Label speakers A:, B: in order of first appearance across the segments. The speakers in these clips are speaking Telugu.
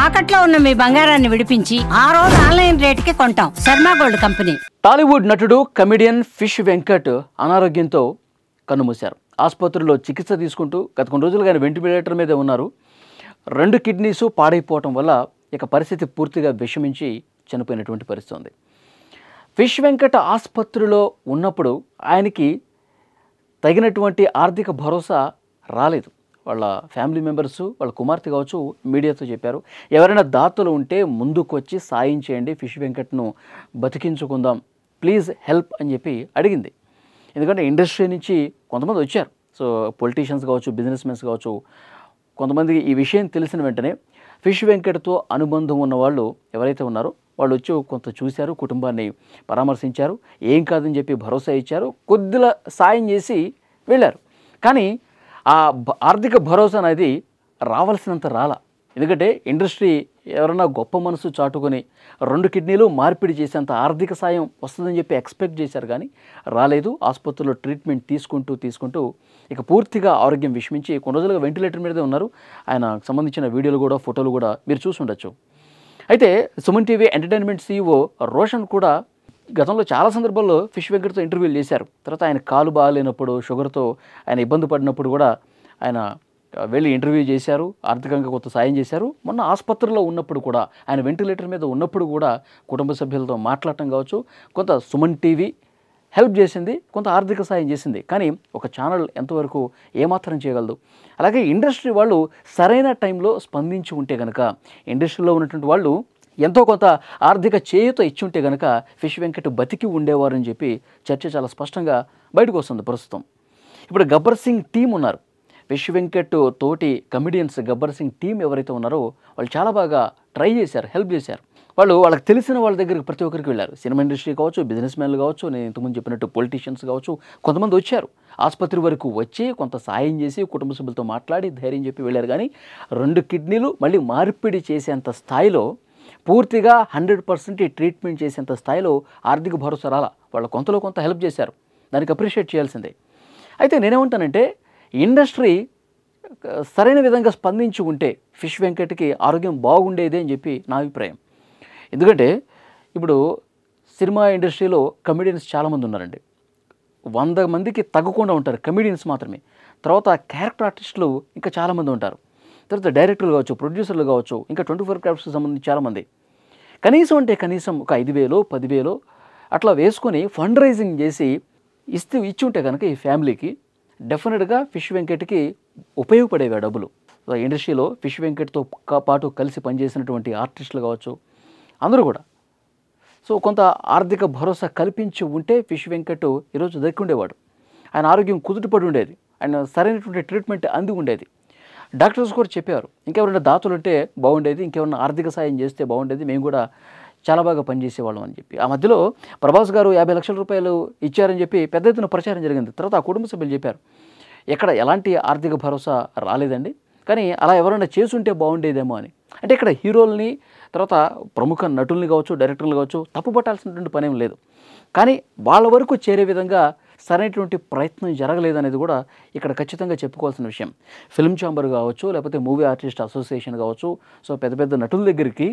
A: తాకట్లో ఉన్న మీ బంగారాన్ని విడిపించి ఆ రోజు ఆన్లైన్ రేటుకి కొంటాం. Sharma gold company.
B: టాలీవుడ్ నటుడు కమెడియన్ ఫిష్ వెంకట్ అనారోగ్యంతో కన్నుమూశారు. ఆసుపత్రిలో చికిత్స తీసుకుంటూ గత కొన్ని రోజులుగా ఆయన వెంటిలేటర్ మీదే ఉన్నారు. 2 కిడ్నీస్ పాడైపోవటం వల్ల ఇక పరిస్థితి పూర్తిగా విషమించి చనిపోయినటువంటి పరిస్థితి ఉంది. ఫిష్ వెంకట్ ఆసుపత్రిలో ఉన్నప్పుడు ఆయనకి తగినటువంటి ఆర్థిక భరోసా రాలేదు. వాళ్ళ ఫ్యామిలీ మెంబర్స్, వాళ్ళ కుమార్తె కావచ్చు మీడియాతో చెప్పారు, ఎవరైనా దాతలు ఉంటే ముందుకు వచ్చి సాయం చేయండి, ఫిష్ వెంకట్ను బతికించుకుందాం, ప్లీజ్ హెల్ప్ అని చెప్పి అడిగింది. ఎందుకంటే ఇండస్ట్రీ నుంచి కొంతమంది వచ్చారు. సో పొలిటీషియన్స్ కావచ్చు, బిజినెస్ మెన్స్ కావచ్చు, కొంతమంది ఈ విషయం తెలిసిన వెంటనే ఫిష్ వెంకట్తో అనుబంధం ఉన్న వాళ్ళు ఎవరైతే ఉన్నారో వాళ్ళు వచ్చి కొంత చూశారు, కుటుంబాన్ని పరామర్శించారు, ఏం కాదని చెప్పి భరోసా ఇచ్చారు, కొద్దిగా సాయం చేసి వెళ్ళారు. కానీ ఆ ఆర్థిక భరోసా అనేది రావాల్సినంత రాలా. ఎందుకంటే ఇండస్ట్రీ ఎవరైనా గొప్ప మనసు చాటుకొని 2 కిడ్నీలు మార్పిడి చేసేంత ఆర్థిక సాయం వస్తుందని చెప్పి ఎక్స్పెక్ట్ చేశారు, కానీ రాలేదు. ఆసుపత్రిలో ట్రీట్మెంట్ తీసుకుంటూ ఇక పూర్తిగా ఆరోగ్యం విషమించి కొన్ని రోజులుగా వెంటిలేటర్ మీదే ఉన్నారు. ఆయనకు సంబంధించిన వీడియోలు కూడా, ఫోటోలు కూడా మీరు చూసి ఉండొచ్చు. అయితే Suman TV entertainment CEO Roshan కూడా గతంలో చాలా సందర్భాల్లో ఫిష్ వెంకట్తో ఇంటర్వ్యూలు చేశారు. తర్వాత ఆయన కాలు బాగాలేనప్పుడు, షుగర్తో ఆయన ఇబ్బంది పడినప్పుడు కూడా ఆయన వెళ్ళి ఇంటర్వ్యూ చేశారు, ఆర్థికంగా కొంత సాయం చేశారు. మొన్న ఆసుపత్రిలో ఉన్నప్పుడు కూడా, ఆయన వెంటిలేటర్ మీద ఉన్నప్పుడు కూడా కుటుంబ సభ్యులతో మాట్లాడటం కావచ్చు, కొంత సుమన్ టీవీ హెల్ప్ చేసింది, కొంత ఆర్థిక సాయం చేసింది. కానీ ఒక ఛానల్ ఎంతవరకు ఏమాత్రం చేయగలదు? అలాగే ఇండస్ట్రీ వాళ్ళు సరైన టైంలో స్పందించి ఉంటే కనుక, ఇండస్ట్రీలో ఉన్నటువంటి వాళ్ళు ఎంతో కొంత ఆర్థిక చేయూత ఇచ్చి ఉంటే కనుక ఫిష్ వెంకట్ బతికి ఉండేవారని చెప్పి చర్చ చాలా స్పష్టంగా బయటకు వస్తుంది ప్రస్తుతం. ఇప్పుడు గబ్బర్ సింగ్ టీం ఉన్నారు. ఫిష్ వెంకట్ తోటి కమెడియన్స్ గబ్బర్ సింగ్ టీం ఎవరైతే ఉన్నారో వాళ్ళు చాలా బాగా ట్రై చేశారు, హెల్ప్ చేశారు. వాళ్ళకి తెలిసిన వాళ్ళ దగ్గరికి ప్రతి ఒక్కరికి వెళ్ళారు. సినిమా ఇండస్ట్రీ కావచ్చు, బిజినెస్ మ్యాన్లు కావచ్చు, నేను ఇంతకుముందు చెప్పినట్టు పొలిటీషియన్స్ కావచ్చు, కొంతమంది వచ్చారు. ఆసుపత్రి వరకు వచ్చి కొంత సాయం చేసి కుటుంబ సభ్యులతో మాట్లాడి ధైర్యం చెప్పి వెళ్ళారు. కానీ 2 కిడ్నీలు మళ్ళీ మార్పిడి చేసేంత స్థాయిలో, పూర్తిగా 100% ట్రీట్మెంట్ చేసేంత స్థాయిలో ఆర్థిక భరోసా రాలా. వాళ్ళు కొంతలో కొంత హెల్ప్ చేశారు, దానికి అప్రిషియేట్ చేయాల్సిందే. అయితే నేనేమంటానంటే ఇండస్ట్రీ సరైన విధంగా స్పందించి ఉంటే ఫిష్ వెంకట్కి ఆరోగ్యం బాగుండేదే అని చెప్పి నా అభిప్రాయం. ఎందుకంటే ఇప్పుడు సినిమా ఇండస్ట్రీలో కమెడియన్స్ చాలామంది ఉన్నారండి. 100 మందికి తగ్గకుండా ఉంటారు కమెడియన్స్ మాత్రమే. తర్వాత క్యారెక్టర్ ఆర్టిస్టులు ఇంకా చాలామంది ఉంటారు. తర్వాత డైరెక్టర్లు కావచ్చు, ప్రొడ్యూసర్లు కావచ్చు, ఇంకా 24 క్రాఫ్ట్స్కి సంబంధించి చాలామంది. కనీసం అంటే కనీసం ఒక 5,000 10,000 అట్లా వేసుకొని ఫండ్ రైజింగ్ చేసి ఇచ్చి ఉంటే కనుక ఈ ఫ్యామిలీకి డెఫినెట్గా ఫిష్ వెంకట్కి ఉపయోగపడేవి డబ్బులు. ఇండస్ట్రీలో ఫిష్ వెంకట్తో పాటు కలిసి పనిచేసినటువంటి ఆర్టిస్టులు కావచ్చు, అందరూ కూడా సో కొంత ఆర్థిక భరోసా కల్పించి ఉంటే ఫిష్ వెంకట్ ఈరోజు దక్కి ఉండేవాడు. ఆయన ఆరోగ్యం కుదుటపడి ఉండేది, ఆయన సరైనటువంటి ట్రీట్మెంట్ అంది ఉండేది. డాక్టర్స్ కూడా చెప్పారు, ఇంకెవరైనా దాతలు ఉంటే బాగుండేది, ఇంకెవరైనా ఆర్థిక సాయం చేస్తే బాగుండేది, మేము కూడా చాలా బాగా పనిచేసేవాళ్ళం అని చెప్పి. ఆ మధ్యలో ప్రభాస్ గారు 50 లక్షల రూపాయలు ఇచ్చారని చెప్పి పెద్ద ఎత్తున ప్రచారం జరిగింది. తర్వాత ఆ కుటుంబ సభ్యులు చెప్పారు, ఎక్కడ ఎలాంటి ఆర్థిక భరోసా రాలేదండి, కానీ అలా ఎవరైనా చేసుంటే బాగుండేదేమో అని. అంటే ఇక్కడ హీరోల్ని, తర్వాత ప్రముఖ నటుల్ని కావచ్చు, డైరెక్టర్లు కావచ్చు తప్పుపట్టాల్సినటువంటి పనేం లేదు. కానీ వాళ్ళ వరకు చేరే విధంగా సరైనటువంటి ప్రయత్నం జరగలేదనేది కూడా ఇక్కడ ఖచ్చితంగా చెప్పుకోవాల్సిన విషయం. ఫిల్మ్ ఛాంబర్ కావచ్చు, లేకపోతే మూవీ ఆర్టిస్ట్ అసోసియేషన్ కావచ్చు, సో పెద్ద పెద్ద నటుల దగ్గరికి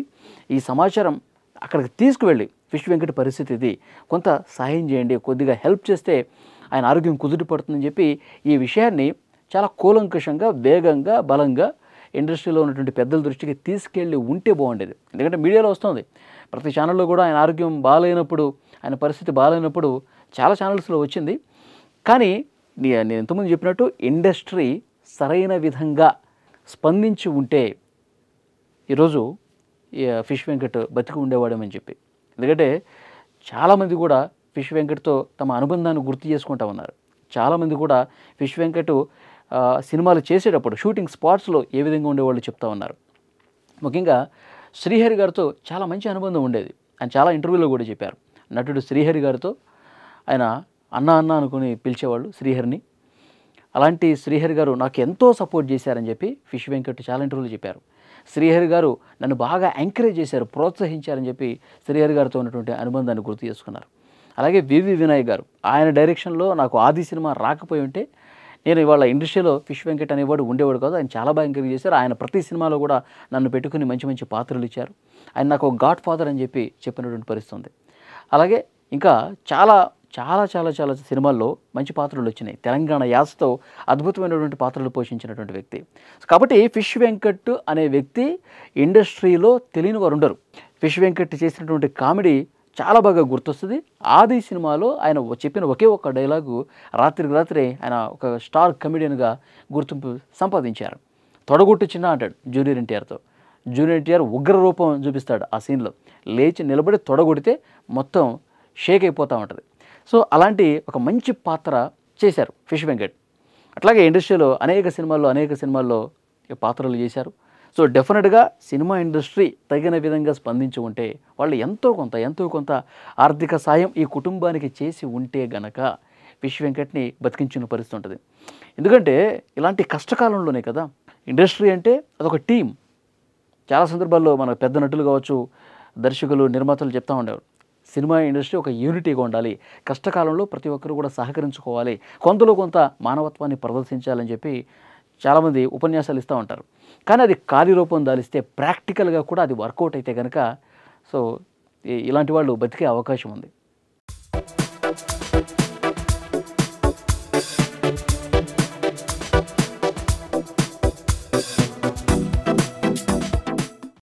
B: ఈ సమాచారం అక్కడికి తీసుకువెళ్ళి ఫిష్ వెంకట్ పరిస్థితి ఇది, కొంత సహాయం చేయండి, కొద్దిగా హెల్ప్ చేస్తే ఆయన ఆరోగ్యం కుదుటపడుతుందని చెప్పి ఈ విషయాన్ని చాలా కూలంకషంగా, వేగంగా, బలంగా ఇండస్ట్రీలో ఉన్నటువంటి పెద్దల దృష్టికి తీసుకెళ్ళి ఉంటే బాగుండేది. ఎందుకంటే మీడియాలో వస్తుంది, ప్రతి ఛానల్లో కూడా ఆయన ఆరోగ్యం బాగాలేనప్పుడు, ఆయన పరిస్థితి బాగాలేనప్పుడు చాలా ఛానల్స్లో వచ్చింది. కానీ నేను ఇంతకుముందు చెప్పినట్టు ఇండస్ట్రీ సరైన విధంగా స్పందించి ఉంటే ఈరోజు ఫిష్ వెంకట్ బతికి ఉండేవాడమని చెప్పి. ఎందుకంటే చాలామంది కూడా ఫిష్ వెంకట్తో తమ అనుబంధాన్ని గుర్తు చేసుకుంటూ ఉన్నారు. చాలామంది కూడా ఫిష్ వెంకట్ సినిమాలు చేసేటప్పుడు షూటింగ్ స్పాట్స్లో ఏ విధంగా ఉండేవాళ్ళు చెప్తా ఉన్నారు. ముఖ్యంగా శ్రీహరి గారితో చాలా మంచి అనుబంధం ఉండేది. ఆయన చాలా ఇంటర్వ్యూలో కూడా చెప్పారు. నటుడు శ్రీహరి గారితో ఆయన అన్న అనుకుని పిలిచేవాళ్ళు శ్రీహరిని. అలాంటి శ్రీహరి గారు నాకు ఎంతో సపోర్ట్ చేశారని చెప్పి ఫిష్ వెంకట్ చాలా ఇంటర్వ్యూలు చెప్పారు. శ్రీహరి గారు నన్ను బాగా ఎంకరేజ్ చేశారు, ప్రోత్సహించారని చెప్పి శ్రీహరి గారితో ఉన్నటువంటి అనుబంధాన్ని గుర్తు చేసుకున్నారు. అలాగే వివి వినాయక్ గారు, ఆయన డైరెక్షన్లో నాకు ఆది సినిమా రాకపోయి ఉంటే నేను ఇవాళ ఇండస్ట్రీలో ఫిష్ వెంకట్ అనేవాడు ఉండేవాడు కాదు. ఆయన చాలా బాగా ఎంకరేజ్ చేశారు. ఆయన ప్రతి సినిమాలో కూడా నన్ను పెట్టుకుని మంచి మంచి పాత్రలు ఇచ్చారు. ఆయన నాకు ఒక గాడ్ ఫాదర్ అని చెప్పి చెప్పినటువంటి పరిస్థితి ఉంది. అలాగే ఇంకా చాలా చాలా చాలా చాలా సినిమాల్లో మంచి పాత్రలు వచ్చినాయి. తెలంగాణ యాసతో అద్భుతమైనటువంటి పాత్రలు పోషించినటువంటి వ్యక్తి. కాబట్టి ఫిష్ వెంకట్ అనే వ్యక్తి ఇండస్ట్రీలో తెలియని వారు ఉండరు. ఫిష్ వెంకట్ చేసినటువంటి కామెడీ చాలా బాగా గుర్తొస్తుంది. ఆది సినిమాలో ఆయన చెప్పిన ఒకే ఒక్క డైలాగు రాత్రికి రాత్రి ఆయన ఒక స్టార్ కమెడియన్గా గుర్తింపు సంపాదించారు. తొడగొట్టు చిన్న అంటాడు జూనియర్ ఎన్టీఆర్తో. జూనియర్ ఎన్టీఆర్ ఉగ్ర రూపం చూపిస్తాడు ఆ సీన్లో. లేచి నిలబడి తొడగొడితే మొత్తం షేక్ అయిపోతూ ఉంటుంది. సో అలాంటి ఒక మంచి పాత్ర చేశారు ఫిష్ వెంకట్. అట్లాగే ఇండస్ట్రీలో అనేక సినిమాల్లో పాత్రలు చేశారు. సో డెఫినెట్గా సినిమా ఇండస్ట్రీ తగిన విధంగా స్పందించి ఉంటే, వాళ్ళు ఎంతో కొంత ఆర్థిక సాయం ఈ కుటుంబానికి చేసి ఉంటే గనక ఫిష్ వెంకట్ని బతికించిన పరిస్థితి ఉంటుంది. ఎందుకంటే ఇలాంటి కష్టకాలంలోనే కదా ఇండస్ట్రీ అంటే అదొక టీం. చాలా సందర్భాల్లో మన పెద్ద నటులు కావచ్చు, దర్శకులు, నిర్మాతలు చెప్తూ ఉండేవారు, సినిమా ఇండస్ట్రీ ఒక యూనిటీగా ఉండాలి, కష్టకాలంలో ప్రతి ఒక్కరు కూడా సహకరించుకోవాలి, కొంతలో కొంత మానవత్వాన్ని ప్రదర్శించాలని చెప్పి చాలామంది ఉపన్యాసాలు ఇస్తూ ఉంటారు. కానీ అది కార్యరూపం దాలిస్తే ప్రాక్టికల్గా కూడా అది వర్కౌట్ అయితే కనుక సో ఇలాంటి వాళ్ళు బతికే అవకాశం ఉంది.